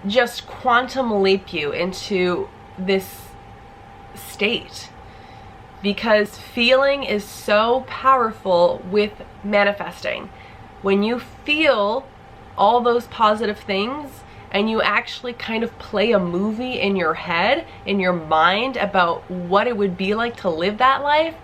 just quantum leap you into this state, because feeling is so powerful with manifesting. When you feel all those positive things and you actually kind of play a movie in your head, in your mind, about what it would be like to live that life,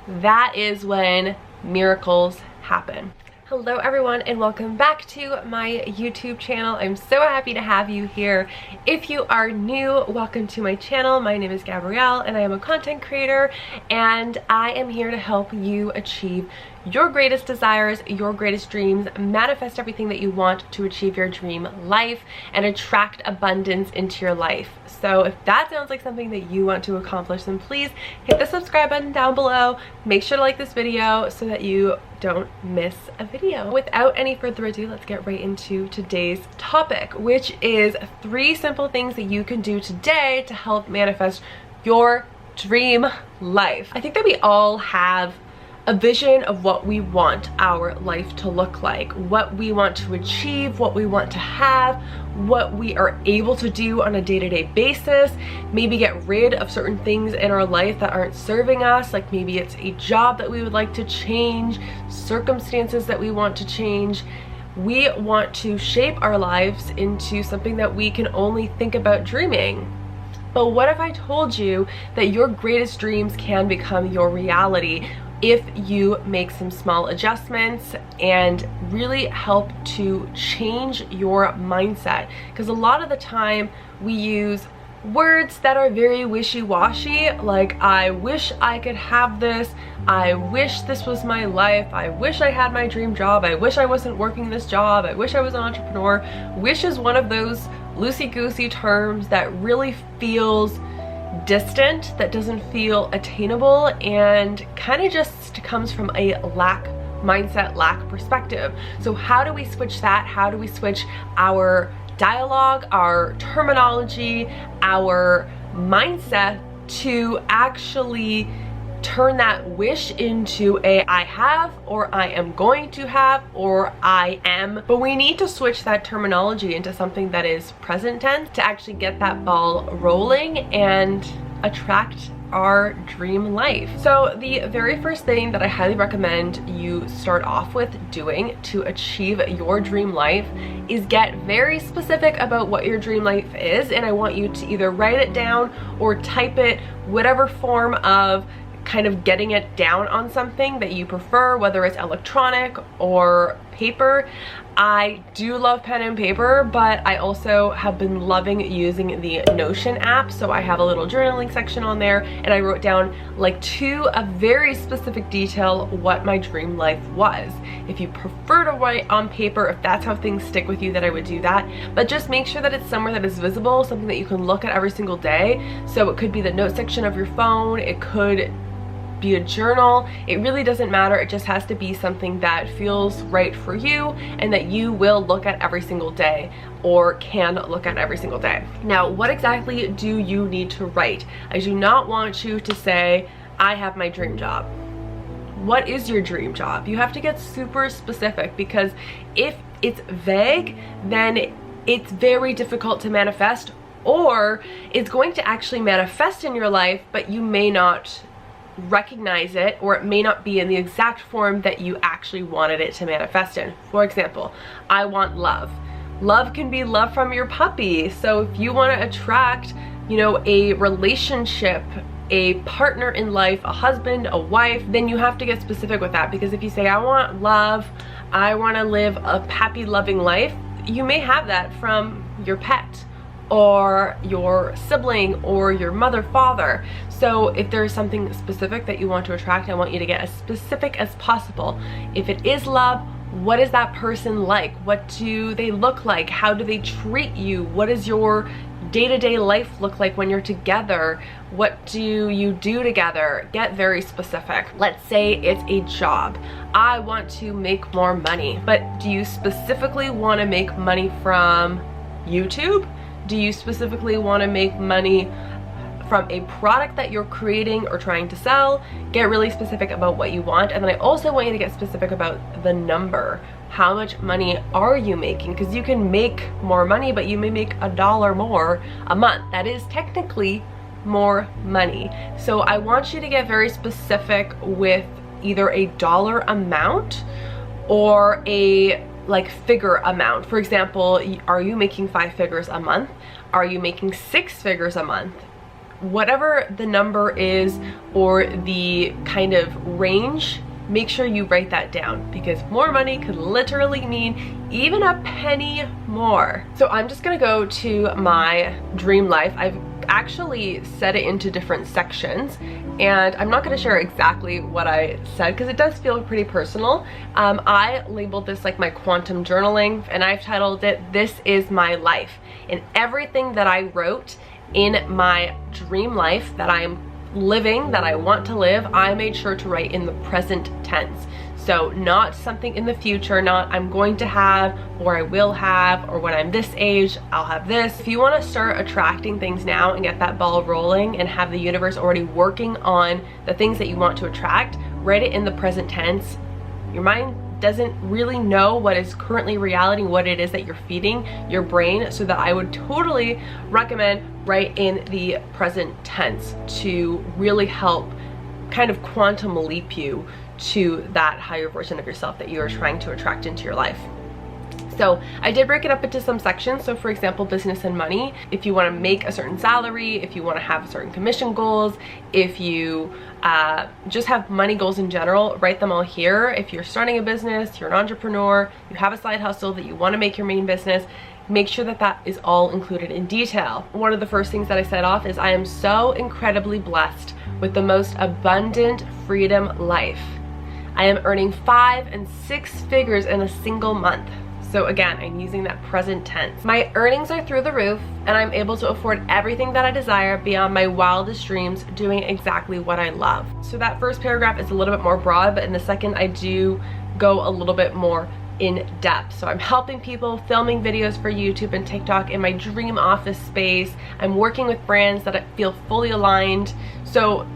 that is when miracles happen. Hello everyone, and welcome back to my YouTube channel. I'm so happy to have you here. If you are new, welcome to my channel. My name is Gabrielle and I am a content creator, and I am here to help you achieve your greatest desires, your greatest dreams, manifest everything that you want to achieve your dream life, and attract abundance into your life. So if that sounds like something that you want to accomplish, then please hit the subscribe button down below. Make sure to like this video so that you don't miss a video. Without any further ado, let's get right into today's topic, which is 3 simple things that you can do today to help manifest your dream life. I think that we all have a vision of what we want our life to look like, what we want to achieve, what we want to have, what we are able to do on a day-to-day basis, maybe get rid of certain things in our life that aren't serving us, like maybe it's a job that we would like to change, circumstances that we want to change. We want to shape our lives into something that we can only think about dreaming. But what if I told you that your greatest dreams can become your reality if you make some small adjustments and really help to change your mindset? Because a lot of the time we use words that are very wishy-washy, like I wish I could have this, I wish this was my life, I wish I had my dream job, I wish I wasn't working this job, I wish I was an entrepreneur. Wish is one of those loosey-goosey terms that really feels distant, that doesn't feel attainable, and kind of just comes from a lack mindset, lack perspective. So how do we switch that? How do we switch our dialogue, our terminology, our mindset to actually turn that wish into a I have, or I am going to have, or I am? But we need to switch that terminology into something that is present tense to actually get that ball rolling and attract our dream life. So the very first thing that I highly recommend you start off with doing to achieve your dream life is get very specific about what your dream life is, and I want you to either write it down or type it, whatever form of kind of getting it down on something that you prefer, whether it's electronic or paper. I do love pen and paper, but I also have been loving using the Notion app. So I have a little journaling section on there, and I wrote down like to a very specific detail what my dream life was. If you prefer to write on paper, if that's how things stick with you, then I would do that. But just make sure that it's somewhere that is visible, something that you can look at every single day. So it could be the note section of your phone, it could be a journal. It really doesn't matter. It just has to be something that feels right for you and that you will look at every single day, or can look at every single day. Now, what exactly do you need to write? I do not want you to say, I have my dream job. What is your dream job? You have to get super specific, because if it's vague, then it's very difficult to manifest, or it's going to actually manifest in your life, but you may not recognize it, or it may not be in the exact form that you actually wanted it to manifest in. For example, I want love. Love can be love from your puppy. So if you want to attract, you know, a relationship, a partner in life, a husband, a wife, then you have to get specific with that. Because if you say, I want love, I want to live a happy, loving life, you may have that from your pet, or your sibling, or your mother, father. So if there is something specific that you want to attract, I want you to get as specific as possible. If it is love, what is that person like? What do they look like? How do they treat you? What does your day-to-day life look like when you're together? What do you do together? Get very specific. Let's say it's a job. I want to make more money, but do you specifically want to make money from YouTube? Do you specifically want to make money from a product that you're creating or trying to sell? Get really specific about what you want. And then I also want you to get specific about the number. how much money are you making? Because you can make more money, but you may make $1 more a month. That is technically more money. So I want you to get very specific with either a dollar amount or a like figure amount. For example, are you making 5 figures a month? Are you making 6 figures a month? Whatever the number is or the kind of range, make sure you write that down, because more money could literally mean even a penny more. So I'm just gonna go to my dream life. I've actually set it into different sections, and I'm not gonna share exactly what I said because it does feel pretty personal. I labeled this like my quantum journaling, and I've titled it, "This is my life." And everything that I wrote in my dream life that I'm living, that I want to live, I made sure to write in the present tense. So not something in the future, not I'm going to have, or I will have, or when I'm this age, I'll have this. If you want to start attracting things now and get that ball rolling and have the universe already working on the things that you want to attract, write it in the present tense. Your mind doesn't really know what is currently reality, what it is that you're feeding your brain, so that I would totally recommend write in the present tense to really help kind of quantum leap you to that higher version of yourself that you are trying to attract into your life. So I did break it up into some sections. So for example, business and money, if you want to make a certain salary, if you want to have certain commission goals, if you just have money goals in general, write them all here. If you're starting a business, you're an entrepreneur, you have a side hustle that you want to make your main business, make sure that that is all included in detail. One of the first things that I set off is I am so incredibly blessed with the most abundant freedom life. I am earning 5 and 6 figures in a single month. So again, I'm using that present tense. My earnings are through the roof, and I'm able to afford everything that I desire beyond my wildest dreams, doing exactly what I love. So that first paragraph is a little bit more broad, but in the second I do go a little bit more in depth. So I'm helping people, filming videos for YouTube and TikTok in my dream office space. I'm working with brands that I feel fully aligned. So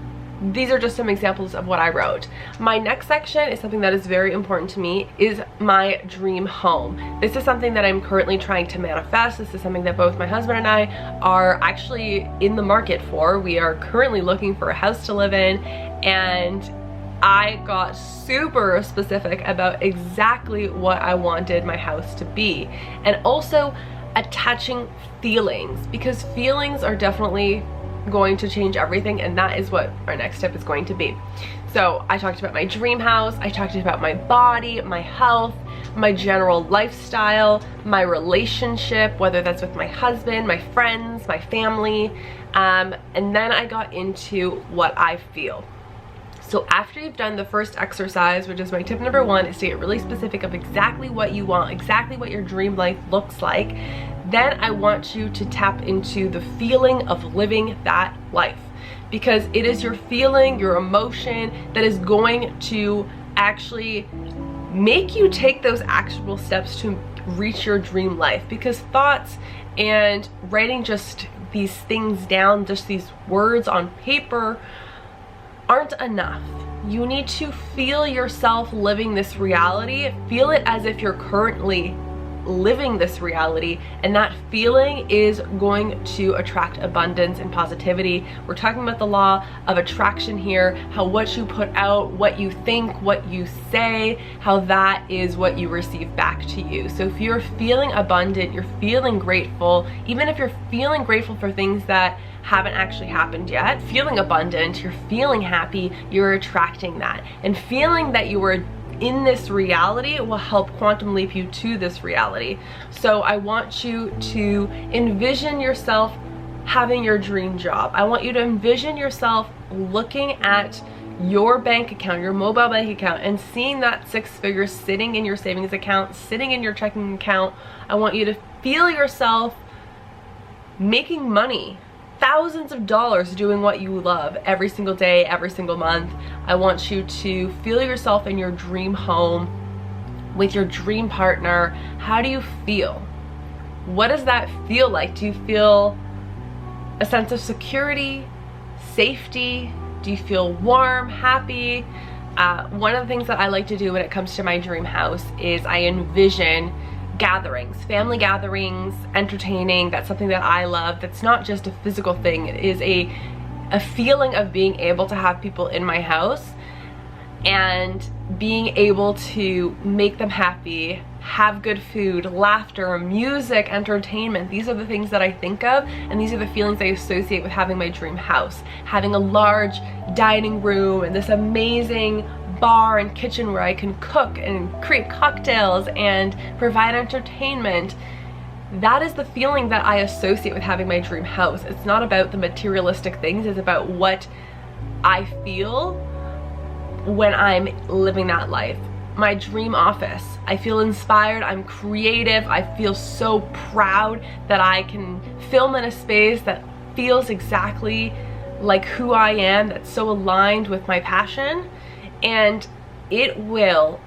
these are just some examples of what I wrote. My next section is something that is very important to me, is my dream home. This is something that I'm currently trying to manifest. This is something that both my husband and I are actually in the market for. We are currently looking for a house to live in, and I got super specific about exactly what I wanted my house to be, and also attaching feelings, because feelings are definitely going to change everything, and that is what our next step is going to be. So I talked about my dream house, I talked about my body, my health, my general lifestyle, my relationship, whether that's with my husband, my friends, my family, and then I got into what I feel. So after you've done the first exercise, which is my tip number 1, is to get really specific of exactly what you want, exactly what your dream life looks like, then I want you to tap into the feeling of living that life, because it is your feeling, your emotion that is going to actually make you take those actual steps to reach your dream life. Because thoughts and writing just these things down, just these words on paper, aren't enough. You need to feel yourself living this reality. Feel it as if you're currently living this reality, and that feeling is going to attract abundance and positivity. We're talking about the law of attraction here, how what you put out, what you think, what you say, how that is what you receive back to you. So if you're feeling abundant, you're feeling grateful, even if you're feeling grateful for things that haven't actually happened yet, feeling abundant, you're feeling happy, you're attracting that. And feeling that you are in this reality will help quantum leap you to this reality. So I want you to envision yourself having your dream job. I want you to envision yourself looking at your bank account, your mobile bank account, and seeing that 6 figures sitting in your savings account, sitting in your checking account. I want you to feel yourself making money, thousands of dollars, doing what you love every single day, every single month. I want you to feel yourself in your dream home with your dream partner. How do you feel? What does that feel like? Do you feel a sense of security, safety? Do you feel warm, happy? One of the things that I like to do when it comes to my dream house is I envision gatherings, family gatherings, entertaining. That's something that I love. That's not just a physical thing. It is a feeling of being able to have people in my house and being able to make them happy, have good food, laughter, music, entertainment. These are the things that I think of, and these are the feelings I associate with having my dream house. Having a large dining room and this amazing bar and kitchen where I can cook and create cocktails and provide entertainment. That is the feeling that I associate with having my dream house. It's not about the materialistic things, it's about what I feel when I'm living that life. My dream office, I feel inspired, I'm creative, I feel so proud that I can film in a space that feels exactly like who I am, that's so aligned with my passion, and it will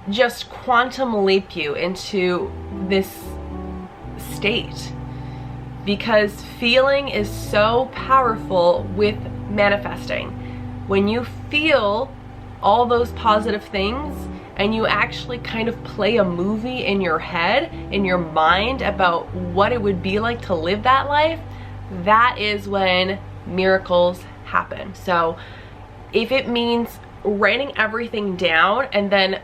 just quantum leap you into this state, because feeling is so powerful with manifesting. When you feel all those positive things and you actually kind of play a movie in your head, in your mind, about what it would be like to live that life, that is when miracles happen. So if it means writing everything down and then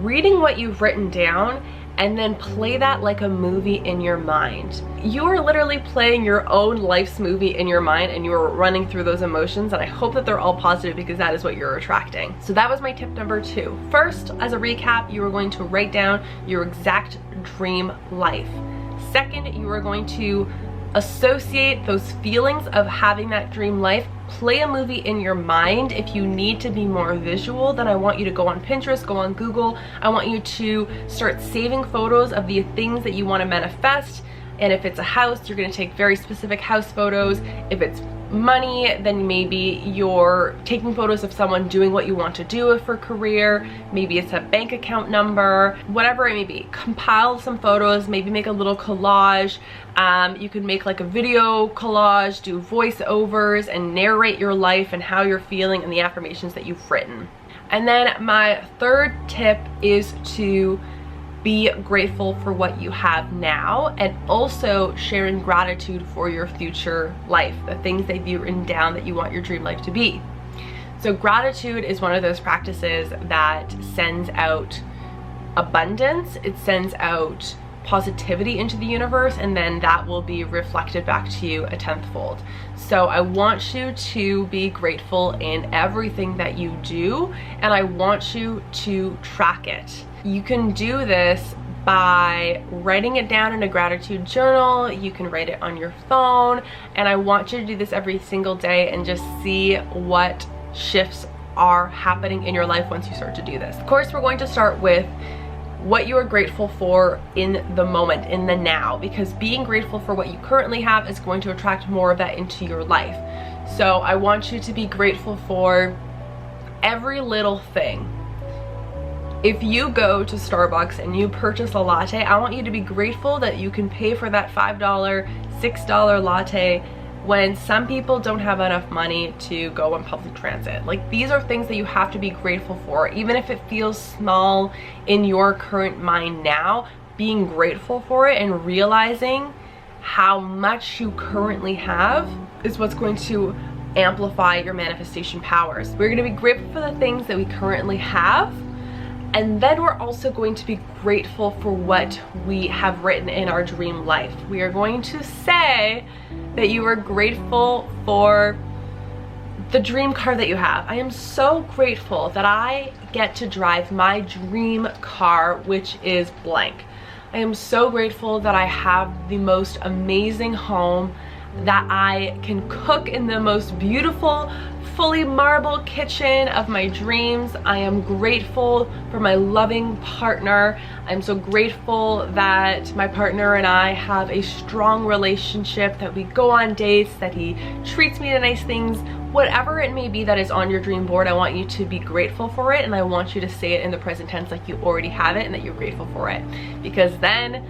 reading what you've written down and then play that like a movie in your mind, you are literally playing your own life's movie in your mind, and you are running through those emotions, and I hope that they're all positive, because that is what you're attracting. So that was my tip number 2. First, as a recap, you are going to write down your exact dream life. Second, you are going to associate those feelings of having that dream life, play a movie in your mind. If you need to be more visual, then I want you to go on Pinterest, go on Google. I want you to start saving photos of the things that you want to manifest. And if it's a house, you're going to take very specific house photos. If it's money, then maybe you're taking photos of someone doing what you want to do for career. Maybe it's a bank account number, whatever it may be. Compile some photos, maybe make a little collage. You can make like a video collage, do voiceovers, and narrate your life and how you're feeling and the affirmations that you've written. And then my third tip is to be grateful for what you have now, and also sharing gratitude for your future life, the things that you've written down that you want your dream life to be. So gratitude is one of those practices that sends out abundance, it sends out positivity into the universe, and then that will be reflected back to you a tenthfold. So I want you to be grateful in everything that you do, and I want you to track it. You can do this by writing it down in a gratitude journal. You can write it on your phone, and I want you to do this every single day and just see what shifts are happening in your life once you start to do this. Of course, we're going to start with what you are grateful for in the moment, in the now, because being grateful for what you currently have is going to attract more of that into your life. So I want you to be grateful for every little thing. If you go to Starbucks and you purchase a latte, I want you to be grateful that you can pay for that $5, $6 latte when some people don't have enough money to go on public transit. Like, these are things that you have to be grateful for. Even if it feels small in your current mind now, being grateful for it and realizing how much you currently have is what's going to amplify your manifestation powers. We're going to be grateful for the things that we currently have, and then we're also going to be grateful for what we have written in our dream life. We are going to say that you are grateful for the dream car that you have. I am so grateful that I get to drive my dream car, which is blank. I am so grateful that I have the most amazing home, that I can cook in the most beautiful, fully marble kitchen of my dreams. I am grateful for my loving partner. I'm so grateful that my partner and I have a strong relationship, that we go on dates, that he treats me to nice things. Whatever it may be that is on your dream board, I want you to be grateful for it, and I want you to say it in the present tense like you already have it and that you're grateful for it. Because then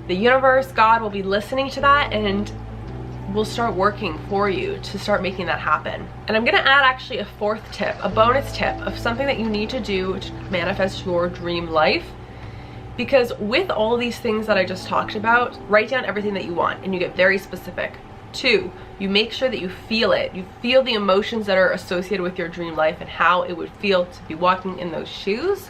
the universe, God, will be listening to that, and will start working for you to start making that happen. And I'm gonna add actually a fourth tip, a bonus tip of something that you need to do to manifest your dream life. Because with all these things that I just talked about, write down everything that you want and you get very specific. 2, you make sure that you feel it. You feel the emotions that are associated with your dream life and how it would feel to be walking in those shoes.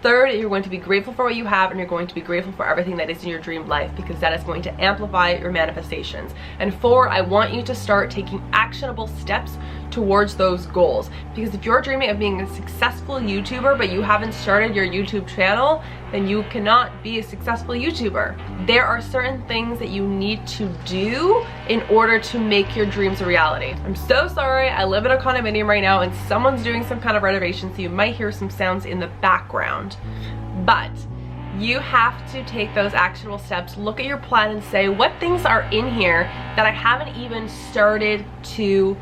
3rd, you're going to be grateful for what you have, and you're going to be grateful for everything that is in your dream life, because that is going to amplify your manifestations. And 4, I want you to start taking actionable steps towards those goals. Because if you're dreaming of being a successful YouTuber but you haven't started your YouTube channel, then you cannot be a successful YouTuber. There are certain things that you need to do in order to make your dreams a reality. I'm so sorry, I live in a condominium right now and someone's doing some kind of renovation, so you might hear some sounds in the background. But you have to take those actionable steps, look at your plan and say, what things are in here that I haven't even started to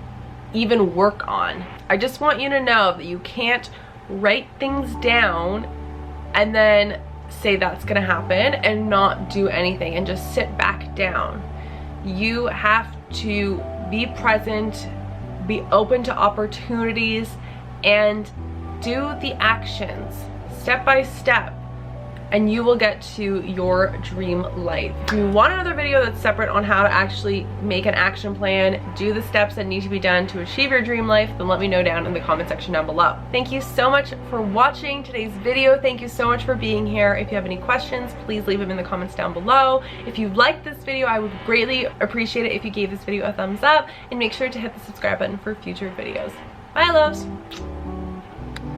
even work on? I just want you to know that you can't write things down and then say that's gonna happen and not do anything and just sit back down. You have to be present, be open to opportunities, and do the actions step by step, and you will get to your dream life. If you want another video that's separate on how to actually make an action plan, do the steps that need to be done to achieve your dream life, then let me know down in the comment section down below. Thank you so much for watching today's video. Thank you so much for being here. If you have any questions, please leave them in the comments down below. If you liked this video, I would greatly appreciate it if you gave this video a thumbs up, and make sure to hit the subscribe button for future videos. Bye, loves.